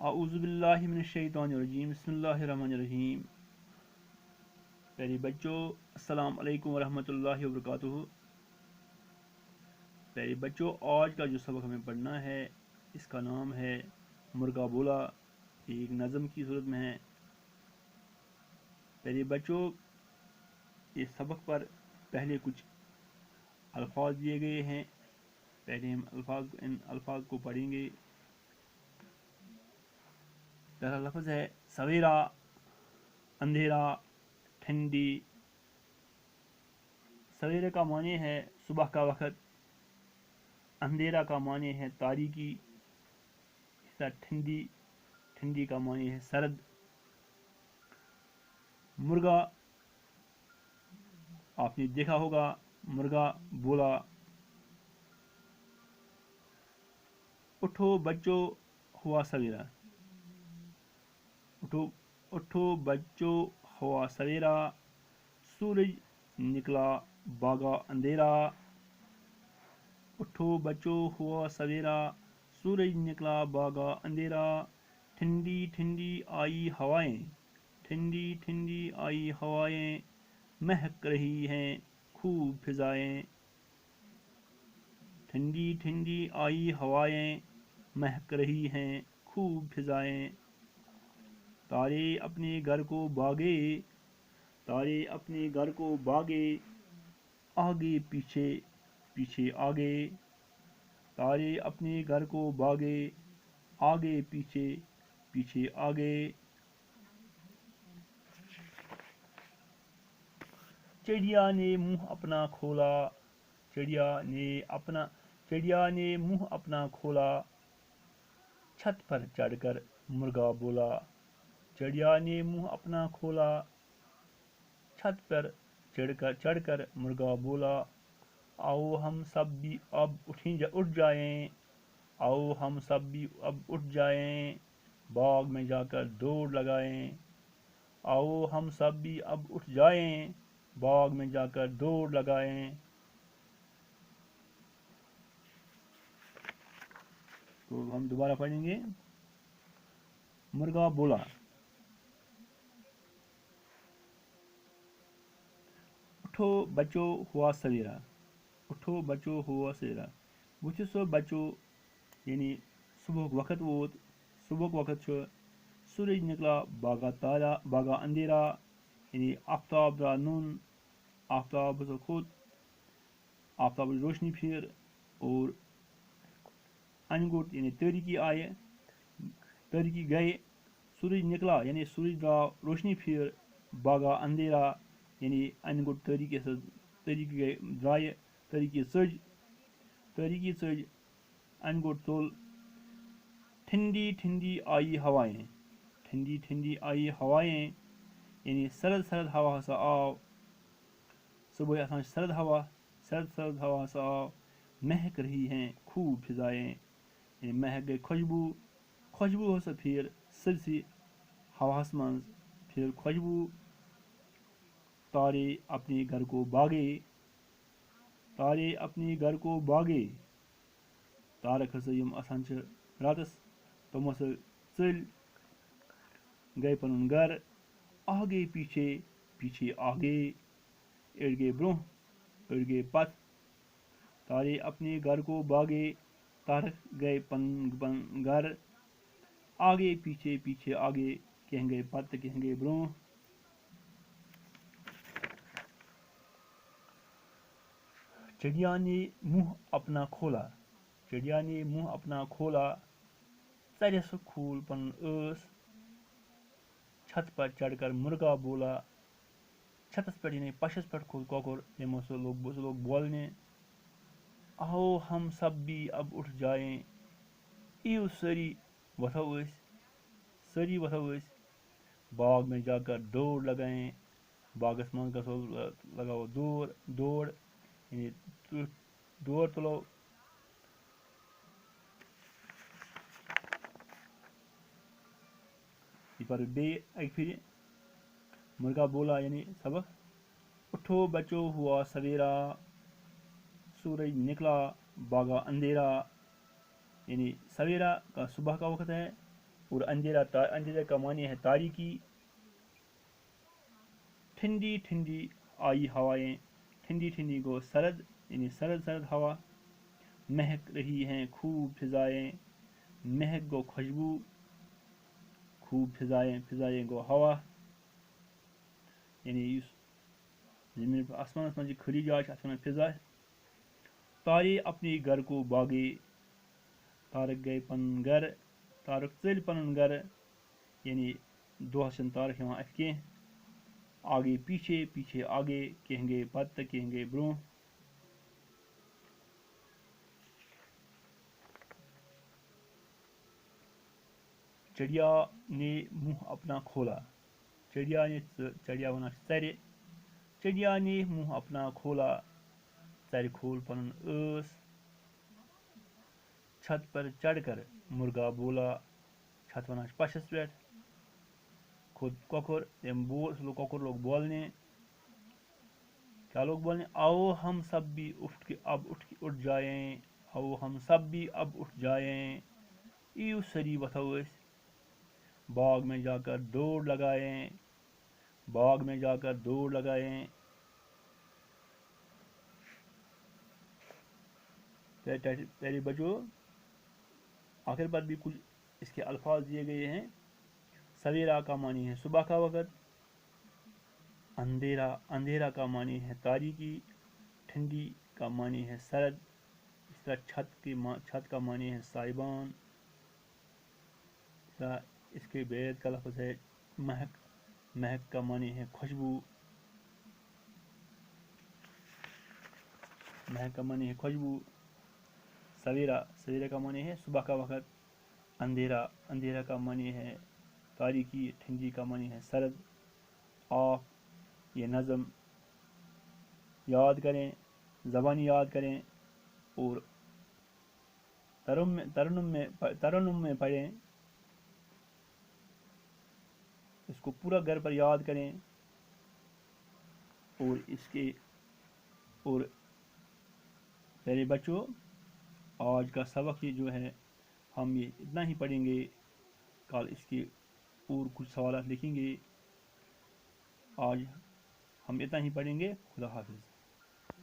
اعوذ باللہ من الشیطان الرجیم بسم اللہ الرحمن الرحیم. پیارے بچوں، السلام علیکم ورحمۃ اللہ وبرکاتہ. پیارے بچوں، آج کا جو سبق ہمیں پڑھنا ہے اس کا نام ہے مرغا بولا. ایک نظم کی صورت میں ہے. پیارے بچوں، اس سبق پر پہلے کچھ الفاظ دیے گئے ہیں. پہلے ہم ان الفاظ کو پڑھیں گے. پہلا لفظ ہے سویرا، اندھیرا، ٹھنڈی. سویرے کا معنی ہے صبح کا وقت. اندھیرا کا معنی ہے تاریکی. اس طرح ٹھنڈی کا معنی ہے سرد. مرغا، آپ نے دیکھا ہوگا مرغا بولا. اٹھو بچوں ہوا سویرا. اٹھو بچوں ہوا سویرا، سورج نکلا بھاگا اندھیرا. اٹھو بچوں ہوا سویرا، سورج نکلا بھاگا اندھیرا. ٹھنڈی ٹھنڈی آئی ہوائیں، ٹھنڈی ٹھنڈی آئی ہوائیں، مہک رہی ہیں خوب فضائیں. ٹھنڈی ٹھنڈی آئی ہوائیں، مہک رہی ہیں خوب فضائیں. تارے اپنے گھر کو بھاگے، تارے اپنے گھر کو بھاگے، آگے پیچھے پیچھے آگے. تارے اپنے گھر کو بھاگے، آگے پیچھے پیچھے آگے. چڑیا نے منہ اپنا کھولا، چڑیا نے منہ اپنا کھولا، چھت پر چڑھ کر مرغا بولا. چڑیا نے منہ اپنا کھولا، چھت پر چڑھ کر مرغا بولا. آؤ ہم سب بھی اب اٹھ جائیں، آؤ ہم سب بھی اب اٹھ جائیں، باغ میں جا کر دوڑ لگائیں. آؤ ہم سب بھی اب اٹھ جائیں، باغ میں جا کر دوڑ لگائیں. تو ہم دوبارہ پڑھیں گے. مرغا بولا. اٹھو بچو ہوا سویرا، اٹھو بچو ہوا سویرا. وٕچھِو سا بچو، یعنی صبحُک وقت ووت. صبحُک وقت چھُ. سورج نکلا باغا اندھیرا، یعنی آفتاب درٛاو نوٚن. آفتاب ہسا کھوٚت، آفتابٕچ روشنی پھِر اور اَنہِ گوٚٹ یعنی تٲریٖکی آیہِ، تٲریٖکی گٔے. سورج نکلا یعنی سورج درٛاو، روشنی پھِر، باغا اندھیرا یعنی اَنہِ گوٚٹ تٲریٖکی گٔے درٛایہِ، تٲریٖکی ژٔج، اَنہِ گوٚٹ ژوٚل. ٹھنڈی ٹھنڈی آیی ہوائیں، ٹھنڈی ٹھنڈی آیی ہوائیں، یعنی سرد سرد ہوا ہسا آو. صبحٲے آسان چھِ سرد ہوا ہسا آو. مہک رہی ہیں خوب فضائیں، یعنی مہک گٔے خوشبوٗ ہسا پھِر سٲرسٕے ہواہس منٛز پھِر خوشبوٗ. تارے اپنے گھر کو بھاگے، تارے اپنے گھر کو بھاگے. تارک ہسا یِم آسان چھِ راتس تِم ہسا ژٔلۍ گٔے پنُن گرٕ. آگے پیچھے پیچھے آگے، أڑۍ گٔے برٛونٛہہ أڑۍ گٔے پتہٕ. تارے اپنے گھر کو بھاگے، تارک گٔے پنُن گرٕ. آگے پیچھے پیچھے آگے، کینٛہہ گٔے پتہٕ تہٕ کینٛہہ گٔے برٛونٛہہ. چڑیا نے منہ اپنا کھولا، چڑیا نے منہ اپنا کھولا، ژرِ سُہ کھوٗل پنُن ٲس. چھت پر چڑھ کر مرغا بولا. چھتس پٮ۪ٹھ یعنی پشس پٮ۪ٹھ کھوٚت کۄکُر، سُہ لوگ بولنہِ. آو ہم سب بھی اب اٹھ جائیں، یِیِو سٲری وۄتھو أسۍ، باغ میں جا کر دوڑ لگائیں. باغس منٛز گژھو لگاوو دوڑ یعنی دور تُلو. یہ پَرٕ بیٚیہِ اَکہِ پھِرِ. مرغا بولا یعنی سبق. اٹھو بچو ہوا سویرا، سورج نکلا بھاگا اندھیرا. یعنی سویرا کا صبح کا وقت ہے، اور اندھیرا کا معنی ہے تاریکی. ٹھنڈی ٹھنڈی آئی ہوائیں، ٹھنڈی ٹھنڈی گو سرد یعنی سرد سرد ہوا. مہک رہی ہیں خوب فضائیں، مہک گو خوشبو، خوب فضائیں، فضائیں گو ہوا. یعنی یُس زمین پر آسمانس منٛز یہِ خٲلی جاے چھِ اَتھ وَنان فضا. تارے اپنے گھر کو باغے، تارک گٔے پنُن گرٕ، تارک ژٔلۍ پنُن گرٕ. یعنی دۄہس چھِنہٕ تارک یِوان اَتھِ کینٛہہ. آگے پیچھے پیچھے آگے، کینٛہہ گٔے پتہٕ تہٕ کینٛہہ گٔے برٛونٛہہ. چڑیا نے منہ اپنا کھولا، چڑیا نے چڑیا وَنان چھِ ژرِ. چڑیا نے منہ اپنا کھولا، ژرِ کھول پنُن ٲس. چھت پر چڑھ کر مرغا بولا، چھت وَنان چھِ پشس پٮ۪ٹھ. کھوٚت کۄکُر، تٔمۍ بول، سُہ کۄکُر لوگ بولنہِ. کیا لوگ بولنے؟ آؤ ہم سب بھی اٹھ جائیں، آؤ ہم سب بھی اب اٹھ جائیں. ایو سری وتھو أسۍ باغ میں جا کر دوڑ لگائیں، باغ میں جا کر دوڑ لگائیں. پیارے بچوں، آخر پر بھی کچھ اس کے الفاظ دیے گئے ہیں. سویرا کا معنی ہے صبح کا وقت، اندھیرا، اندھیرا کا معنی ہے تاریکی، ٹھنڈی کا معنی ہے سرد. اس طرح چھت کا معنی ہے سائبان. اس طرح اس کے بعد کا لفظ ہے مہک، مہک کا معنی ہے خوشبو، مہک کا معنی ہے خوشبو. سویرا، سویرے کا معنی ہے صبح کا وقت. اندھیرا، اندھیرا کا معنی ہے تاریکی، ٹھنڈی کا معنی ہے سرد. آف، یہ نظم یاد کریں، زبانی یاد کریں اور ترنم میں پڑھیں. اس کو پورا گھر پر یاد کریں. اور اس کے اور پیارے بچوں، آج کا سبق یہ جو ہے ہم یہ اتنا ہی پڑھیں گے. کل اس کے اور کچھ سوالات لکھیں گے. آج ہم اتنا ہی پڑھیں گے. خدا حافظ.